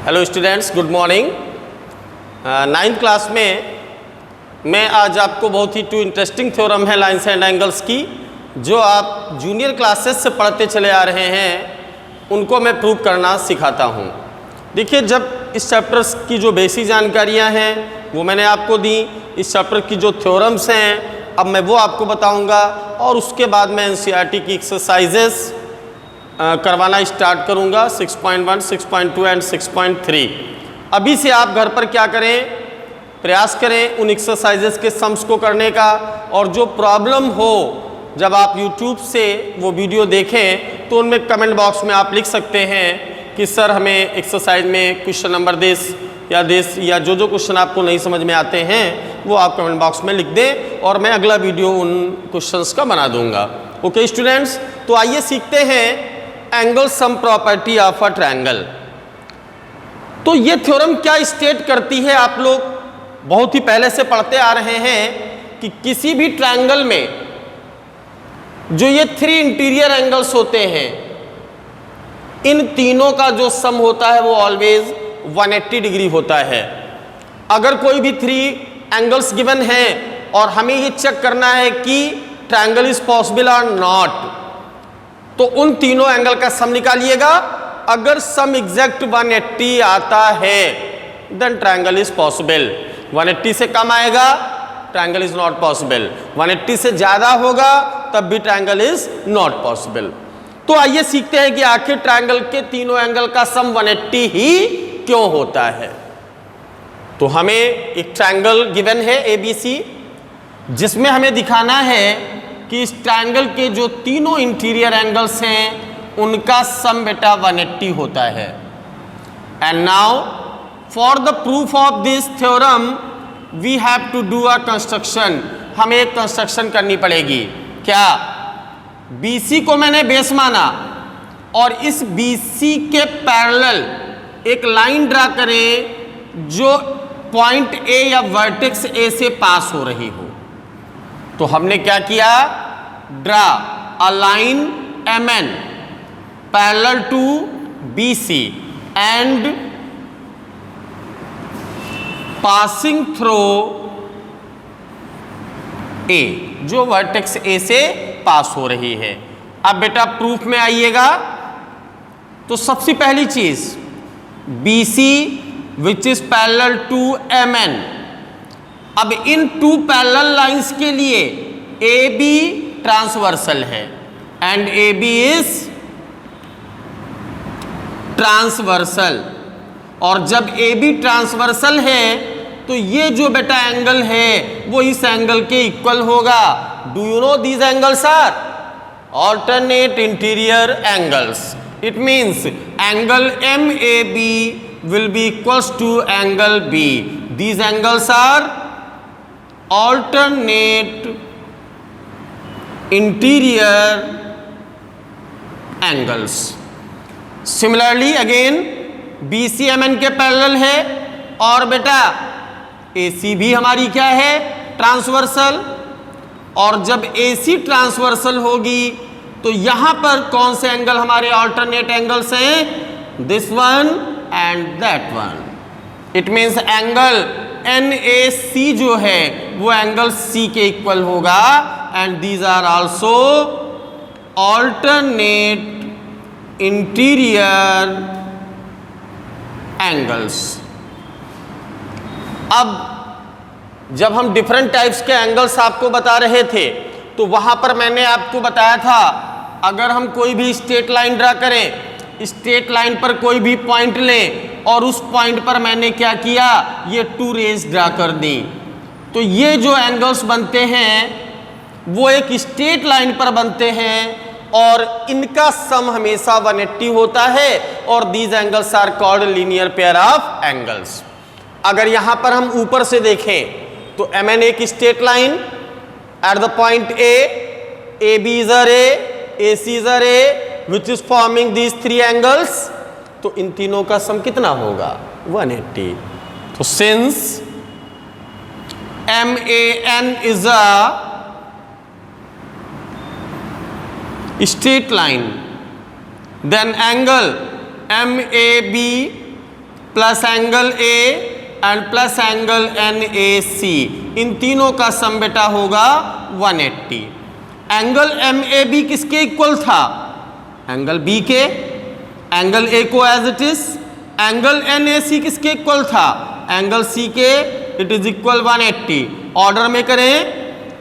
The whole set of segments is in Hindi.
Hello students, good morning. 9th class में मैं आज आपको बहुत ही टू इंटरेस्टिंग थ्योरम है लाइन्स एंड एंगल्स की, जो आप जूनियर क्लासेस से पढ़ते चले आ रहे हैं, उनको मैं प्रूव करना सिखाता हूँ। देखिए, जब इस चैप्टर की जो बेसिक जानकारियाँ हैं वो मैंने आपको दी, इस चैप्टर की जो थ्योरम्स हैं अब मैं वो आपको बताऊँगा, और उसके बाद मैं एनसीईआरटी की एक्सरसाइजेस करवाना स्टार्ट करूंगा 6.1, 6.2 एंड 6.3। अभी से आप घर पर क्या करें, प्रयास करें उन एक्सरसाइजेस के सम्स को करने का, और जो प्रॉब्लम हो जब आप YouTube से वो वीडियो देखें तो उनमें कमेंट बॉक्स में आप लिख सकते हैं कि सर हमें एक्सरसाइज में क्वेश्चन नंबर देस या जो क्वेश्चन आपको नहीं समझ में आते हैं वो आप कमेंट बॉक्स में लिख दें, और मैं अगला वीडियो उन क्वेश्चंस का बना दूंगा। ओके स्टूडेंट्स, तो आइए सीखते हैं angle sum property of a triangle. तो ये थ्योरम क्या स्टेट करती है, आप लोग बहुत ही पहले से पढ़ते आ रहे हैं कि किसी भी ट्रायंगल में जो ये 3 इंटीरियर एंगल्स होते हैं, इन तीनों का जो सम होता है वो ऑलवेज 180 डिग्री होता है। अगर कोई भी 3 एंगल्स गिवन हैं और हमें ये चेक करना है कि ट्रायंगल इज पॉसिबल और नॉट, तो उन तीनों एंगल का सम निकालिएगा। अगर सम एग्जैक्ट 180 आता है देन ट्रायंगल इज पॉसिबल। 180 से कम आएगा ट्रायंगल इज नॉट पॉसिबल, 180 से ज्यादा होगा तब भी ट्रायंगल इज नॉट पॉसिबल। तो आइए सीखते हैं कि आखिर ट्रायंगल के तीनों एंगल का सम 180 ही क्यों होता है। तो हमें एक ट्रायंगल गिवन है ABC, जिसमें हमें दिखाना है कि इस ट्रायंगल के जो तीनों इंटीरियर एंगल्स हैं उनका सम बेटा 180 होता है। And now for the proof of this theorem we have to do a construction. हमें एक कंस्ट्रक्शन करनी पड़ेगी। क्या? BC को मैंने बेस माना और इस BC के पैरेलल एक लाइन ड्रा करें जो पॉइंट A या वर्टेक्स A से पास हो रही हो। तो हमने क्या किया, draw a line MN parallel to BC and passing through A, जो वर्टेक्स A से पास हो रही है। अब बेटा प्रूफ में आइएगा। तो सबसे पहली चीज BC which is parallel to MN। अब इन 2 पैरेलल लाइंस के लिए AB ट्रांसवर्सल है एंड AB इज ट्रांसवर्सल, और जब AB ट्रांसवर्सल है तो ये जो बेटा एंगल है वो इस एंगल के इक्वल होगा। Do you know these angles are alternate interior angles. It means angle MAB will be equals to angle B. These angles are alternate interior angles. Similarly again BC MN के पैरेलल है, और बेटा AC भी हमारी क्या है, ट्रांसवर्सल। और जब AC ट्रांसवर्सल होगी तो यहां पर कौन से एंगल हमारे ऑल्टरनेट एंगल्स हैं, this one and that one. It means angle NAC जो है वो एंगल C के इक्वल होगा, and these are also alternate interior angles. अब जब हम डिफरेंट टाइप्स के एंगल्स आपको बता रहे थे तो वहां पर मैंने आपको बताया था, अगर हम कोई भी स्ट्रेट लाइन ड्रा करें, स्ट्रेट लाइन पर कोई भी पॉइंट लें और उस पॉइंट पर मैंने क्या किया, ये 2 रेज ड्रा कर दी, तो ये जो एंगल्स बनते हैं वो एक स्ट्रेट लाइन पर बनते हैं और इनका सम हमेशा 180 होता है, और these angles are called linear pair of angles. अगर यहां पर हम ऊपर से देखें तो MN एक straight line at the point A, AB is a ray, AC is a ray which is forming these 3 angles, तो इन तीनों का सम कितना होगा, 180। तो since MAN is a straight line, then angle MAB plus angle A and plus angle NAC, इन तीनों का सम बेटा होगा 180। एंगल MAB किसके इक्वल था? एंगल B के। एंगल A को as it is. Angle NAC किसके इक्वल था? एंगल C के। It is equal 180। ऑर्डर में करें,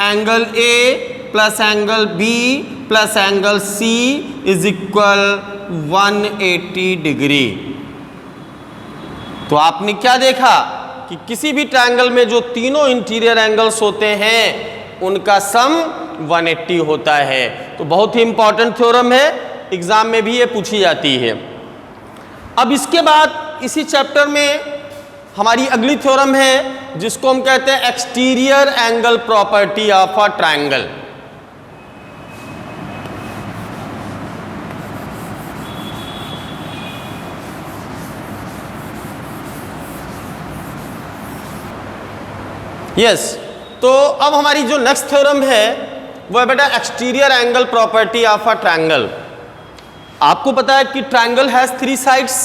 angle A plus angle B plus angle C is equal 180 degree. तो आपने क्या देखा कि किसी भी ट्रायंगल में जो तीनों इंटीरियर एंगल्स होते हैं उनका सम 180 होता है। तो बहुत ही इंपॉर्टेंट थ्योरम है, एग्जाम में भी ये पूछी जाती है। अब इसके बाद इसी चैप्टर में हमारी अगली थ्योरम है जिसको हम कहते हैं exterior angle property of a triangle. Yes, तो अब हमारी जो नेक्स्ट थ्योरम है वो है बेटा exterior angle property of a triangle. आपको पता है कि ट्रायंगल हैज 3 साइड्स।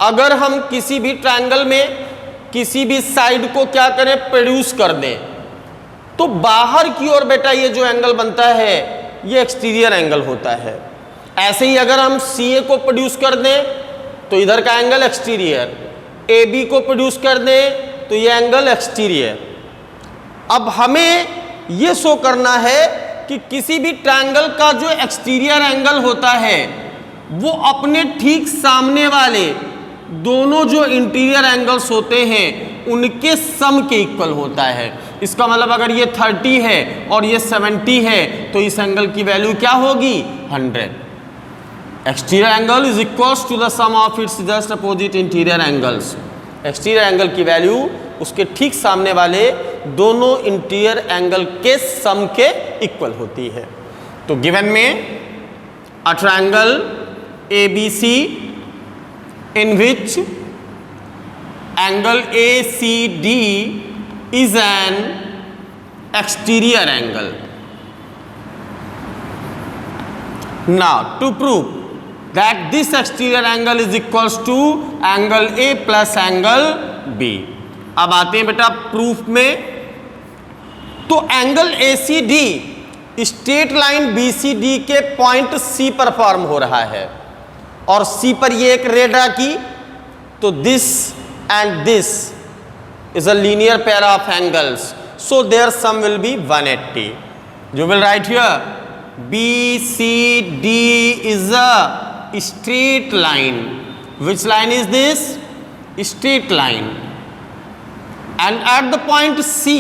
अगर हम किसी भी ट्रायंगल में किसी भी साइड को क्या करें, प्रोड्यूस कर दें, तो बाहर की ओर बेटा ये जो एंगल बनता है ये एक्सटीरियर एंगल होता है। ऐसे ही अगर हम CA को प्रोड्यूस कर दें तो इधर का एंगल एक्सटीरियर, AB को प्रोड्यूस कर दें तो ये एंगल एक्सटीरियर। अब हमें ये शो करना है कि किसी भी ट्रायंगल का जो एक्सटीरियर एंगल होता है वो अपने ठीक सामने वाले दोनों जो इंटीरियर एंगल्स होते हैं उनके सम के इक्वल होता है। इसका मतलब अगर ये 30 है और ये 70 है तो इस एंगल की वैल्यू क्या होगी? 100। Exterior angle is equals to the sum of its just opposite interior angles. Exterior angle की वैल्यू उसके ठीक सामने वाले दोनों इंटीरियर एंगल के सम के इक्वल होती है। तो गिवन में a triangle ABC in which angle ACD is an exterior angle. Now to prove that this exterior angle is equals to angle A plus angle B. अब आते हैं बेटा प्रूफ में। तो angle ACD straight line BCD के पॉइंट C पर फॉर्म हो रहा है और C पर ये एक रे ड्रा की, तो this and this is a linear pair of angles, so their sum will be 180. You will write here BCD is a straight line. Which line is this? Straight line. And at the point C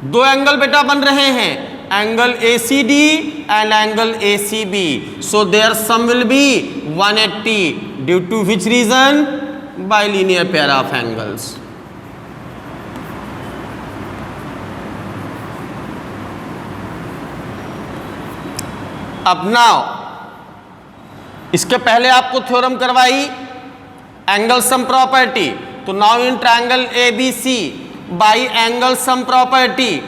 दो एंगल बेटा बन रहे हैं, angle ACD and angle ACB. So their sum will be 180. Due to which reason? Bilinear pair of angles. अब नाउ इसके पहले आपको थ्योरम करवाई एंगल सम प्रॉपर्टी। तो now in triangle ABC by angle sum property,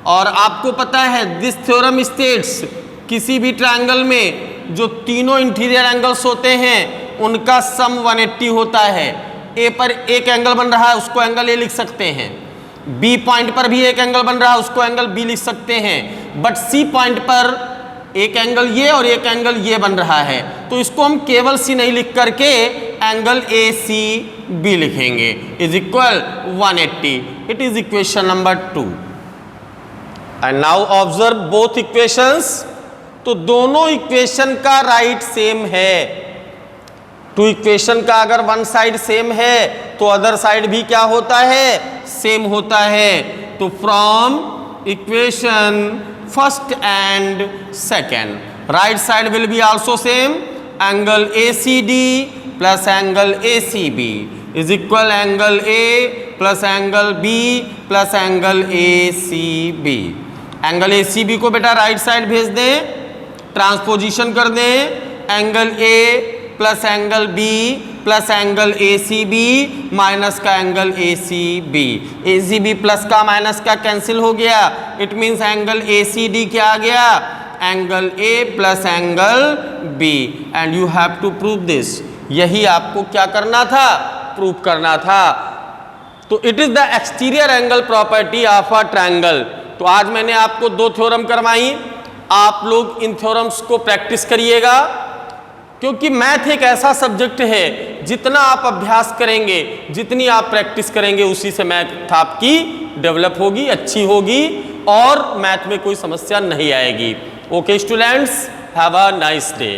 और आपको पता है दिस थ्योरम स्टेट्स किसी भी ट्रायंगल में जो तीनों इंटीरियर एंगल्स होते हैं उनका सम 180 होता है। ए पर एक एंगल बन रहा है उसको एंगल ए लिख सकते हैं, बी पॉइंट पर भी एक एंगल बन रहा है उसको एंगल बी लिख सकते हैं, बट सी पॉइंट पर एक एंगल ये और एक एंगल ये बन रहा है, तो इसको हम केवल सी नहीं लिख करके एंगल ए सी बी लिखेंगे is equal 180. It is equation number 2. And now observe both equations. तो दोनों इक्वेशन का राइट सेम है. टू इक्वेशन का अगर वन साइड सेम है तो अदर साइड भी क्या होता है? सेम होता है. तो from equation first and second right side will be also same. Angle ACD plus angle ACB is equal angle A plus angle B plus angle ACB. Angle ACB को बेटा राइट साइड भेज दें, ट्रांसपोजिशन कर दें, angle A plus angle B plus angle ACB minus का एंगल ACB. ACB प्लस का माइनस का कैंसिल हो गया. इट मीन्स एंगल ACD क्या आ गया? Angle A plus angle B. And you have to prove this. यही आपको क्या करना था? प्रूव करना था। तो it is the exterior angle property of a triangle. तो आज मैंने आपको 2 थ्योरम करवाई, आप लोग इन थ्योरम्स को प्रैक्टिस करिएगा, क्योंकि मैथ एक ऐसा सब्जेक्ट है जितना आप अभ्यास करेंगे, जितनी आप प्रैक्टिस करेंगे, उसी से मैथ आपकी डेवलप होगी, अच्छी होगी और मैथ में कोई समस्या नहीं आएगी। Okay students, have a nice day.